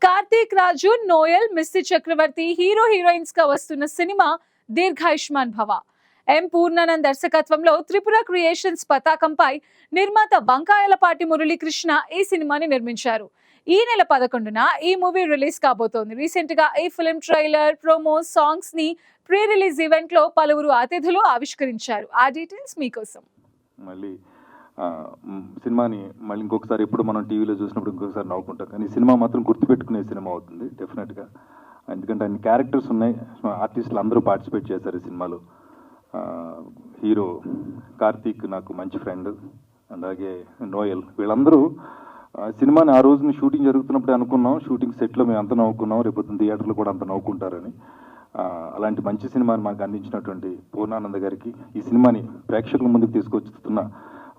కార్తీక్ రాజు, Noel, మిస్సి చక్రవర్తి hero heroines గా వస్తున్న cinema దీర్ఘాయుష్మాన్ భవ. ఎం పూర్ణానంద్ దర్శకత్వంలో త్రిపుర క్రియేషన్స్ పతాకంపై నిర్మాత బంకాయలపాటి మురళీకృష్ణ ఈ సినిమాని నిర్మించారు. ఈ నెల 11న ఈ మూవీ రిలీజ్ కాబోతోంది. రీసెంట్ గా ఈ ఫిల్మ్ ట్రైలర్, ప్రోమో, సాంగ్స్ ని ప్రీ రిలీజ్ ఈవెంట్ లో పలువురు అతిథులు ఆవిష్కరించారు. ఆ డీటెయిల్స్ మీకోసం. మళ్ళీ సినిమాని మళ్ళీ ఇంకొకసారి ఎప్పుడు మనం టీవీలో చూసినప్పుడు ఇంకొకసారి నవ్వుకుంటాం, కానీ సినిమా మాత్రం గుర్తుపెట్టుకునే సినిమా అవుతుంది డెఫినెట్గా. ఎందుకంటే అన్ని క్యారెక్టర్స్ ఉన్నాయి, ఆర్టిస్టులు అందరూ పార్టిసిపేట్ చేశారు ఈ సినిమాలో. హీరో కార్తీక్ నాకు మంచి ఫ్రెండ్, అలాగే నోయల్, వీళ్ళందరూ సినిమాని ఆ రోజున షూటింగ్ జరుగుతున్నప్పుడే అనుకున్నాం, షూటింగ్ సెట్లో మేము అంత నవ్వుకున్నాం, రేపు థియేటర్లో కూడా అంత నవ్వుకుంటారని. అలాంటి మంచి సినిమాని మాకు అందించినటువంటి పూర్ణానంద గారికి, ఈ సినిమాని ప్రేక్షకుల ముందుకు తీసుకొచ్చుతున్న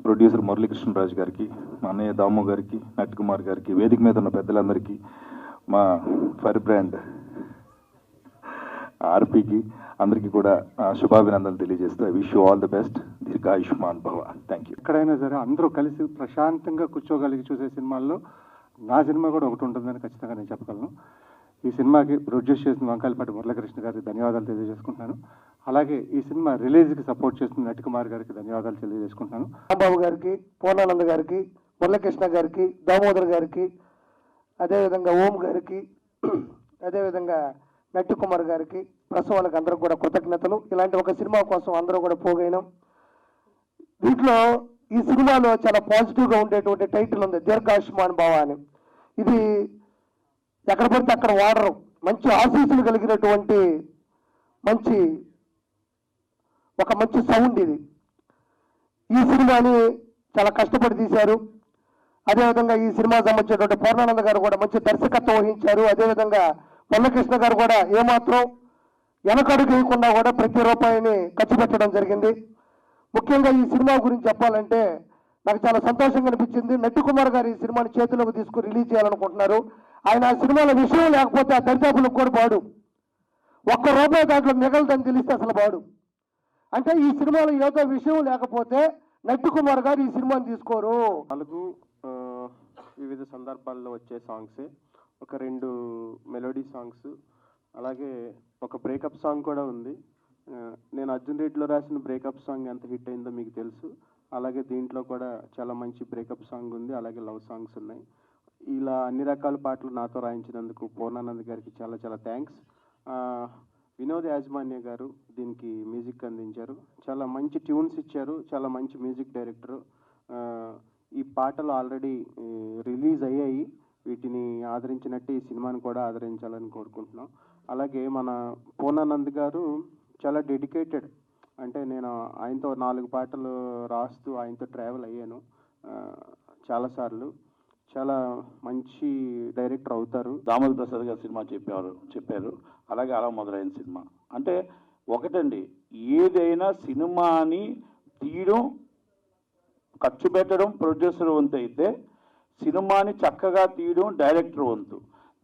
ప్రొడ్యూసర్ మురళీకృష్ణరాజు గారికి, మా అన్నయ్య దాము గారికి, నట్ కుమార్ గారికి, వేదిక మీద ఉన్న పెద్దలందరికీ, మా ఫర్ బ్రాండ్ ఆర్పీకి, అందరికీ కూడా శుభాభినందనలు తెలియజేస్తూ I wish you all the best. దీర్ఘాయుష్మాన్ భవ. Thank you. ఎక్కడైనా సరే అందరూ కలిసి ప్రశాంతంగా కూర్చోగలిగి చూసే సినిమాల్లో నా సినిమా కూడా ఒకటి ఉంటుందని ఖచ్చితంగా నేను చెప్పగలను. ఈ సినిమాకి ప్రొడ్యూస్ చేసిన వంకాయలపాటి మురళీకృష్ణ గారికి ధన్యవాదాలు తెలియజేసుకుంటున్నాను. అలాగే ఈ సినిమా రిలీజ్కి సపోర్ట్ చేస్తున్న నట్ కుమార్ గారికి ధన్యవాదాలు తెలియజేసుకుంటున్నాను. రాంబాబు గారికి, పూర్ణానంద గారికి, మురళీకృష్ణ గారికి, దామోదర్ గారికి, అదేవిధంగా ఓం గారికి, అదేవిధంగా నట్ కుమార్ గారికి, ప్రెస్ వాళ్ళకి అందరూ కూడా కృతజ్ఞతలు. ఇలాంటి ఒక సినిమా కోసం అందరూ కూడా పోగైనాం. దీంట్లో ఈ సినిమాలో చాలా పాజిటివ్గా ఉండేటువంటి టైటిల్ ఉంది, దీర్ఘాయుష్మాన్ భవ అని. ఇది ఎక్కడ పడితే అక్కడ వాడరు, మంచి ఆశీస్సులు కలిగినటువంటి మంచి సౌండ్ ఇది. ఈ సినిమాని చాలా కష్టపడి తీశారు. అదేవిధంగా ఈ సినిమా సంబంధించినటువంటి పూర్ణానంద గారు కూడా మంచి దర్శకత్వం వహించారు. అదేవిధంగా మురళీకృష్ణ గారు కూడా ఏమాత్రం వెనకడుగు వేయకుండా కూడా ప్రతి రూపాయిని ఖర్చు పెట్టడం జరిగింది. ముఖ్యంగా ఈ సినిమా గురించి చెప్పాలంటే నాకు చాలా సంతోషంగా అనిపించింది. నట్ కుమార్ గారు ఈ సినిమాని చేతిలోకి తీసుకుని రిలీజ్ చేయాలనుకుంటున్నారు. ఆయన ఆ సినిమాలో విషయం లేకపోతే ఆ దరిదాపులకు కూడా బాడు, ఒక్క రూపాయి దాంట్లో మిగలదని తెలిస్తే అసలు బాడు. అంటే ఈ సినిమాలో ఏదో విషయం లేకపోతే నట్ కుమార్ గారు ఈ సినిమాని తీసుకోరు. 4 వివిధ సందర్భాల్లో వచ్చే సాంగ్సే, ఒక 2 మెలోడీ సాంగ్స్, అలాగే ఒక బ్రేకప్ సాంగ్ కూడా ఉంది. నేను అర్జున్ రెడ్డిలో రాసిన బ్రేకప్ సాంగ్ ఎంత హిట్ అయిందో మీకు తెలుసు. అలాగే దీంట్లో కూడా చాలా మంచి బ్రేకప్ సాంగ్ ఉంది, అలాగే లవ్ సాంగ్స్ ఉన్నాయి. ఇలా అన్ని రకాల పాటలు నాతో రాయించినందుకు పూర్ణానంద్ గారికి చాలా చాలా థ్యాంక్స్. వినోద్ యాజమాన్య గారు దీనికి మ్యూజిక్ అందించారు, చాలా మంచి ట్యూన్స్ ఇచ్చారు, చాలా మంచి మ్యూజిక్ డైరెక్టరు. ఈ పాటలు ఆల్రెడీ రిలీజ్ అయ్యాయి, వీటిని ఆదరించినట్టు ఈ సినిమాని కూడా ఆదరించాలని కోరుకుంటున్నాం. అలాగే మన పూర్ణానంద్ గారు చాలా డెడికేటెడ్, అంటే నేను ఆయనతో 4 పాటలు రాస్తూ ఆయనతో ట్రావెల్ అయ్యాను చాలాసార్లు. చాలా మంచి డైరెక్టర్ అవుతారు. దామోదర్ ప్రసాద్ గారు సినిమా చెప్పారు. అలాగే అలా మొదలైన సినిమా అంటే ఒకటండి, ఏదైనా సినిమాని తీయడం, ఖర్చు పెట్టడం ప్రొడ్యూసర్ వంతు అయితే, సినిమాని చక్కగా తీయడం డైరెక్టర్ వంతు.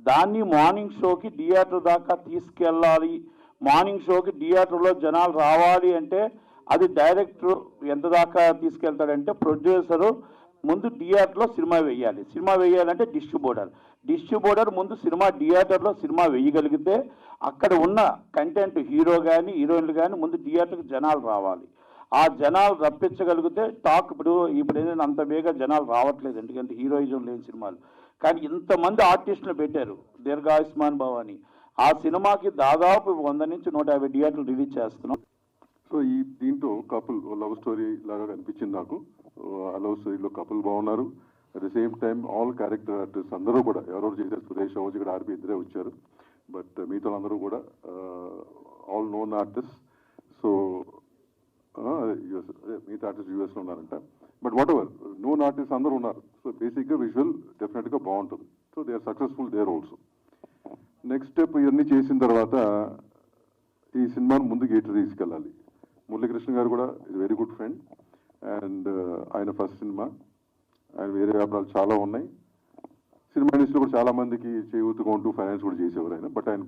దాన్ని మార్నింగ్ షోకి థియేటర్ దాకా తీసుకెళ్ళాలి, మార్నింగ్ షోకి థియేటర్లో జనాలు రావాలి అంటే అది డైరెక్టర్ ఎంత దాకా తీసుకెళ్తాడంటే, ప్రొడ్యూసరు ముందు థియేటర్లో సినిమా వేయాలంటే డిస్ట్రిబ్యూటర్ ముందు సినిమా థియేటర్లో సినిమా వేయగలిగితే అక్కడ ఉన్న కంటెంట్, హీరో కానీ హీరోయిన్లు కానీ ముందు థియేటర్కి జనాలు రావాలి. ఆ జనాలు రప్పించగలిగితే టాక్ ఇప్పుడు ఏంటంటే అంత వేగా జనాలు రావట్లేదు, ఎందుకంటే హీరోయిజం లేని సినిమాలు. కానీ ఇంతమంది ఆర్టిస్టులు పెట్టారు దీర్ఘాయుష్మాన్ భవ అని. ఆ సినిమాకి దాదాపు 100 నుంచి 150 థియేటర్లు రిలీజ్ చేస్తున్నాం. సో దీంట్లో కపుల్ లవ్ స్టోరీ లాగా కనిపించింది నాకు. ఆ లవ్ స్టోరీలో కపుల్ బాగున్నారు. At the same time all character artist అందరూ కూడా ఎవరెవరు చేశారు, సురేష్ అవ్వచ్చు, ఇక్కడ ఆర్పి ఇద్దరే వచ్చారు, బట్ మిగతా అందరూ కూడా ఆల్ నోన్ ఆర్టిస్ట్. సో మిగతా ఆర్టిస్ట్ యూఎస్లో ఉన్నారంట, but whatever known artist అందరూ ఉన్నారు. సో బేసిక్గా విజువల్ డెఫినెట్గా బాగుంటుంది. So they are successful there also. Next step ఇవన్నీ చేసిన తర్వాత ఈ సినిమాను ముందుకు ఎటు తీసుకెళ్ళాలి. మురళీకృష్ణ గారు కూడా ఇది వెరీ గుడ్ ఫ్రెండ్, అండ్ ఆయన ఫస్ట్ సినిమా, ఆయన వేరే వ్యాపారాలు చాలా ఉన్నాయి. సినిమా ఇండస్ట్రీలో కూడా చాలా మందికి చేయూతగా ఉంటూ ఫైనాన్స్ కూడా చేసేవారు ఆయన, బట్ ఆయన